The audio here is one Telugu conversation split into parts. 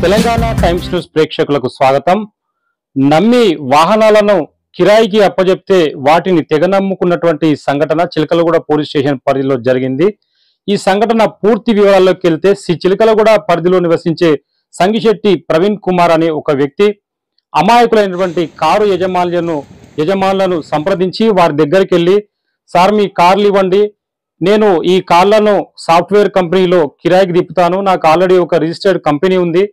తెలంగాణ టైమ్స్ న్యూస్ ప్రేక్షకులకు స్వాగతం. నమ్మి వాహనాలను కిరాయికి అప్పజెప్తే వాటిని తెగనమ్ముకున్నటువంటి సంఘటన చిలకలగూడ పోలీస్ స్టేషన్ పరిధిలో జరిగింది. ఈ సంఘటన పూర్తి వివరాల్లోకి వెళ్తే చిలకలగూడ పరిధిలో నివసించే సంగిశెట్టి ప్రవీణ్ కుమార్ అనే ఒక వ్యక్తి అమాయకులైనటువంటి కారు యజమానులను సంప్రదించి వారి దగ్గరికి వెళ్ళి, సార్ మీ కార్లు ఇవ్వండి, నేను ఈ కార్లను సాఫ్ట్వేర్ కంపెనీలో కిరాయికి తిప్పుతాను, నాకు ఆల్రెడీ ఒక రిజిస్టర్డ్ కంపెనీ ఉంది,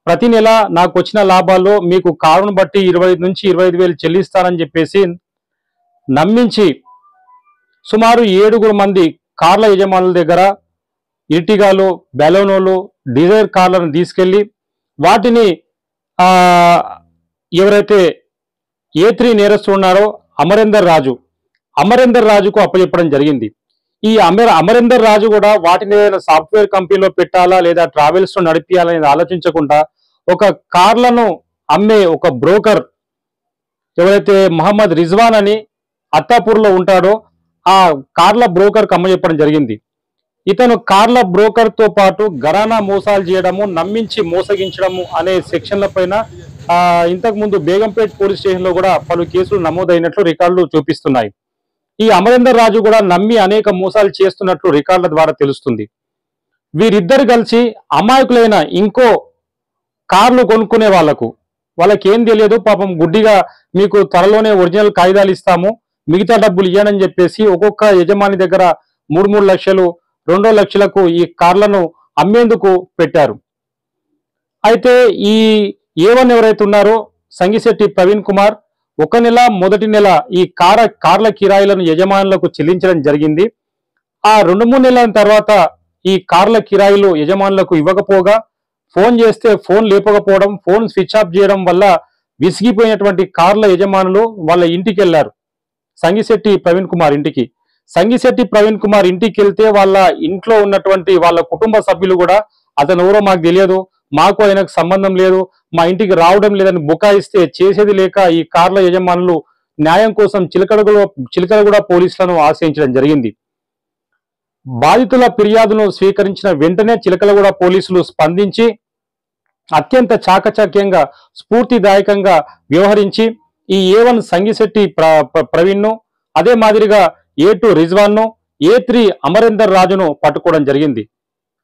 ప్రతి నెల నాకు వచ్చిన లాభాల్లో మీకు కారును బట్టి 20 నుంచి 25,000 చెల్లిస్తానని చెప్పేసి నమ్మించి సుమారు 7 మంది కార్ల యజమానుల దగ్గర ఇర్టిగాలు, బెలోనోలు, డిజైర్ కార్లను తీసుకెళ్లి వాటిని ఎవరైతే A3 నేరస్తులు ఉన్నారో అమరేందర్ రాజుకు అప్పచెప్పడం జరిగింది. ఈ అమరేందర్ రాజు కూడా వాటిని ఏదైనా సాఫ్ట్వేర్ కంపెనీలో పెట్టాలా లేదా ట్రావెల్స్ లో నడిపించాలనేది ఆలోచించకుండా ఒక కార్లను అమ్మే ఒక బ్రోకర్ ఎవరైతే మహమ్మద్ రిజ్వాన్ అని అత్తాపూర్లో ఉంటాడో ఆ కార్ల బ్రోకర్ అమ్మచెప్పడం జరిగింది. ఇతను కార్ల బ్రోకర్ తో పాటు ఘరానా మోసాలు చేయడము, నమ్మించి మోసగించడము అనే సెక్షన్ల పైన ఇంతకు ముందు బేగంపేట్ పోలీస్ స్టేషన్ లో కూడా పలు కేసులు నమోదైనట్లు రికార్డులు చూపిస్తున్నాయి. ఈ అమరేందర్ రాజు కూడా నమ్మి అనేక మోసాలు చేస్తున్నట్లు రికార్డుల ద్వారా తెలుస్తుంది. వీరిద్దరు కలిసి అమాయకులైన ఇంకో కార్లు కొనుక్కునే వాళ్ళకి ఏం తెలియదు, పాపం గుడ్డిగా మీకు త్వరలోనే ఒరిజినల్ కాగితాలు ఇస్తాము, మిగతా డబ్బులు ఇవ్వనని చెప్పేసి ఒక్కొక్క యజమాని దగ్గర 3 లక్షలు 2 లక్షలకు ఈ కార్లను అమ్మేందుకు పెట్టారు. అయితే ఈ A1 ఎవరైతే ఉన్నారో సంగిశెట్టి ప్రవీణ్ కుమార్ ఒక నెల మొదటి నెల ఈ కార్ల కిరాయిలను యజమానులకు చెల్లించడం జరిగింది. ఆ 2-3 నెలల తర్వాత ఈ కార్ల కిరాయిలు యజమానులకు ఇవ్వకపోగా ఫోన్ చేస్తే ఫోన్ లేపకపోవడం, ఫోన్ స్విచ్ ఆఫ్ చేయడం వల్ల విసిగిపోయినటువంటి కార్ల యజమానులు వాళ్ళ ఇంటికి వెళ్లారు. సంగిశెట్టి ప్రవీణ్ కుమార్ ఇంటికి. సంగిశెట్టి ప్రవీణ్ కుమార్ ఇంటికి వెళ్తే వాళ్ళ ఇంట్లో ఉన్నటువంటి వాళ్ళ కుటుంబ సభ్యులు కూడా అతను ఎవరో మాకు తెలియదు, మాకు ఆయనకు సంబంధం లేదు, మా ఇంటికి రావడం లేదని బుకాయిస్తే చేసేది లేక ఈ కార్ల యజమానులు న్యాయం కోసం చిలకలగూడ పోలీసులను ఆశ్రయించడం జరిగింది. బాధితుల ఫిర్యాదును స్వీకరించిన వెంటనే చిలకలగూడ పోలీసులు స్పందించి అత్యంత చాకచక్యంగా స్ఫూర్తిదాయకంగా వ్యవహరించి ఈ A1 సంగిశెట్టి ప్రవీణ్, అదే మాదిరిగా A2 రిజ్వాన్, A3 అమరేందర్ రాజును పట్టుకోవడం జరిగింది.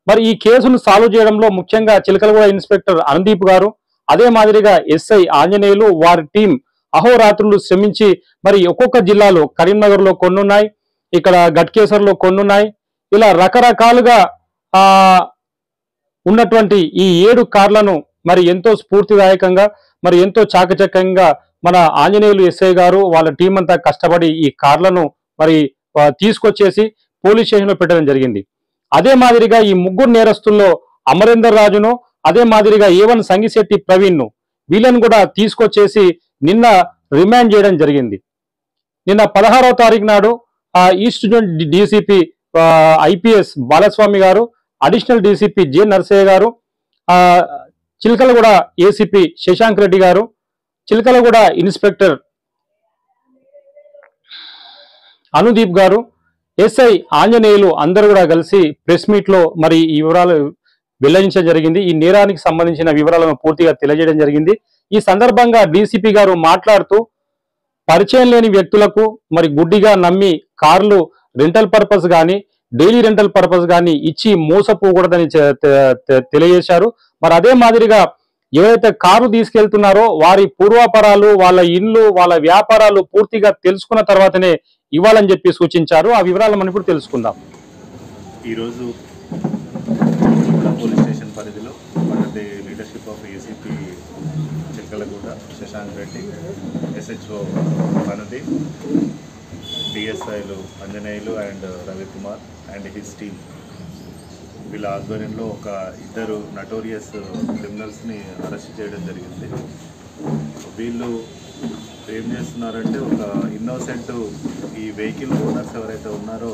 మరి ఈ కేసును సాల్వ్ చేయడంలో ముఖ్యంగా చిలకలగూడ ఇన్స్పెక్టర్ అనుదీప్ గారు, అదే మాదిరిగా SI ఆంజనేయులు, వారి టీం అహోరాత్రులు శ్రమించి మరి ఒక్కొక్క జిల్లాలో కరీంనగర్లో కొన్నున్నాయి, ఇక్కడ గట్కేసర్లో కొన్నున్నాయి, ఇలా రకరకాలుగా ఉన్నటువంటి ఈ 7 కార్లను మరి ఎంతో స్ఫూర్తిదాయకంగా మరి ఎంతో చాకచక్యంగా మన ఆంజనేయులు SI గారు వాళ్ళ టీం అంతా కష్టపడి ఈ కార్లను మరి తీసుకొచ్చేసి పోలీస్ స్టేషన్లో పెట్టడం జరిగింది. అదే మాదిరిగా ఈ 3 నేరస్తుల్లో అమరేందర్ రాజును, అదే మాదిరిగా A1 సంగిశెట్టి ప్రవీణ్ వీళ్ళను కూడా తీసుకొచ్చేసి నిన్న రిమాండ్ చేయడం జరిగింది. నిన్న 16వ తారీఖు నాడు east zone DCP IPS Balaswamy గారు, అడిషనల్ DCP J నర్సయ్య గారు, చిలకలగూడ ACP శశాంక్ రెడ్డి గారు, చిలకలగూడ ఇన్స్పెక్టర్ అనుదీప్ గారు, SI ఆంజనేయులు అందరూ కూడా కలిసి ప్రెస్ మీట్ లో మరి ఈ వివరాలు వెల్లడించడం జరిగింది. ఈ నేరానికి సంబంధించిన వివరాలను పూర్తిగా తెలియజేయడం జరిగింది. ఈ సందర్భంగా DCP గారు మాట్లాడుతూ పరిచయం లేని వ్యక్తులకు మరి గుడ్డిగా నమ్మి కార్లు రెంటల్ పర్పస్ కానీ డైలీ రెంటల్ పర్పస్ కానీ ఇచ్చి మోసపోకూడదని తెలియజేశారు. మరి అదే మాదిరిగా ఎవరైతే కారు తీసుకెళ్తున్నారో వారి పూర్వాపరాలు, వాళ్ళ ఇల్లు, వాళ్ళ వ్యాపారాలు పూర్తిగా తెలుసుకున్న తర్వాతనే ఇవ్వాలని చెప్పి సూచించారు. ఆ వివరాలు మనం ఇప్పుడు తెలుసుకుందాం. ఈరోజు పోలీస్ స్టేషన్ పరిధిలో అంటే leadership of ACP Chilkalguda Shashank Reddy, SHO Anudeep, DSIలు Anjaneyulu and Ravikumar and his team వీళ్ళ ఆధ్వర్యంలో ఒక 2 నటోరియస్ క్రిమినల్స్ని అరెస్ట్ చేయడం జరిగింది. వీళ్ళు ఏం చేస్తున్నారంటే ఒక ఇన్నోసెంట్ ఈ వెహికల్ ఓనర్స్ ఎవరైతే ఉన్నారో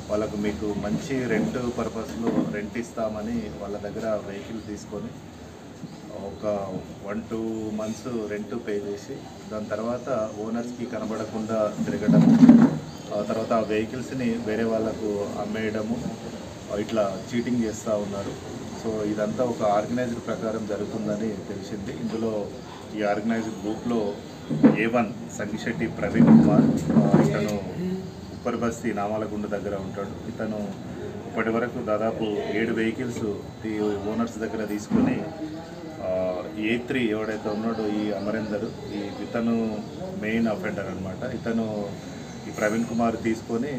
వాళ్ళకు మీకు మంచి రెంట్ పర్పస్లో రెంట్ ఇస్తామని వాళ్ళ దగ్గర వెహికల్ తీసుకొని ఒక 1-2 months రెంట్ పే చేసి దాని తర్వాత ఓనర్స్కి కనబడకుండా తిరగడం, ఆ తర్వాత ఆ వెహికల్స్ని వేరే వాళ్ళకు అమ్మేయడము, ఇట్లా చీటింగ్ చేస్తూ ఉన్నారు. సో ఇదంతా ఒక ఆర్గనైజ్డ్ ప్రకారం జరుగుతుందని తెలిసింది. ఇందులో ఈ ఆర్గనైజ్డ్ గ్రూప్లో A1 సంగిశెట్టి ప్రవీణ్ కుమార్, ఇతను ఉప్పర్ బస్తీ నామాలగుండ దగ్గర ఉంటాడు. ఇతను ఇప్పటి వరకు దాదాపు 7 వెహికల్స్ ఈ ఓనర్స్ దగ్గర తీసుకొని A3 ఎవడైతే ఉన్నాడో ఈ అమరేందర్, ఇతను మెయిన్ అఫెండర్ అనమాట. ఇతను ఈ ప్రవీణ్ కుమార్ తీసుకొని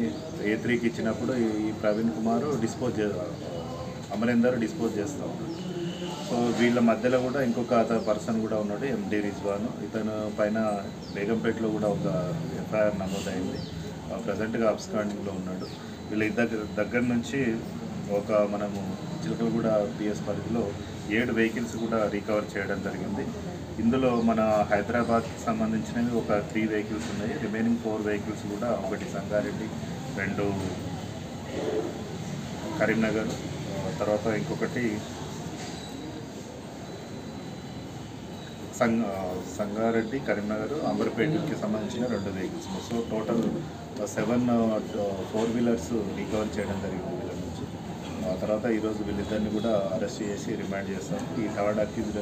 A3కి ఇచ్చినప్పుడు ఈ ప్రవీణ్ కుమార్ అమరేందర్ డిస్పోజ్ చేస్తూ ఉన్నాడు. సో వీళ్ళ మధ్యలో కూడా ఇంకొక పర్సన్ కూడా ఉన్నాడు, MD రిజ్వాన్. ఇతను పైన బేగంపేటలో కూడా ఒక FIR నమోదైంది. ప్రజెంట్గా అబ్స్కాండింగ్లో ఉన్నాడు. వీళ్ళ దగ్గర నుంచి మనము చిలకలగూడ PS పరిధిలో 7 వెహికల్స్ కూడా రికవర్ చేయడం జరిగింది. ఇందులో మన హైదరాబాద్కి సంబంధించినవి ఒక 3 వెహికల్స్ ఉన్నాయి. రిమైనింగ్ 4 వెహికల్స్ కూడా, ఒకటి సంగారెడ్డి, 2 కరీంనగర్, తర్వాత ఇంకొకటి సంగారెడ్డి, కరీంనగర్, అమర్పేటకి సంబంధించిన 2 vehicles. So total 7 4 wheelers recover చేయడం జరిగింది వీళ్ళ నుంచి. తర్వాత ఈరోజు వీళ్ళిద్దరిని కూడా అరెస్ట్ చేసి రిమాండ్ చేస్తాం. ఈ థర్డ్ అక్యూజ్డ్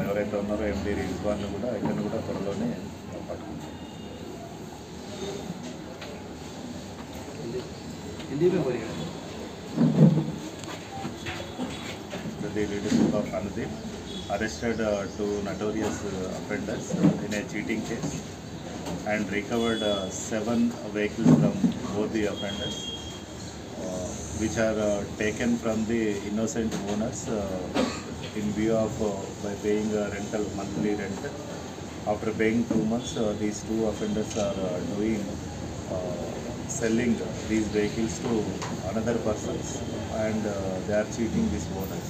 ఎవరైతే ఉన్నారో MD రిజ్వాన్ని కూడా ఇతను కూడా త్వరలోనే పట్టుకుంటాం. The leadership of Anudeep arrested 2 notorious offenders in a cheating case and recovered 7 vehicles from both the offenders, which are taken from the innocent owners in view of by paying rental, monthly rent. After paying 2 months, these 2 offenders are selling these vehicles to another persons, and they are cheating these owners.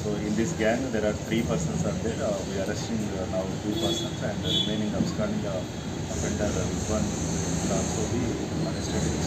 So in this gang there are 3 persons are there. We are arresting now 2 persons, and the remaining absconding offender, one will also be arrested.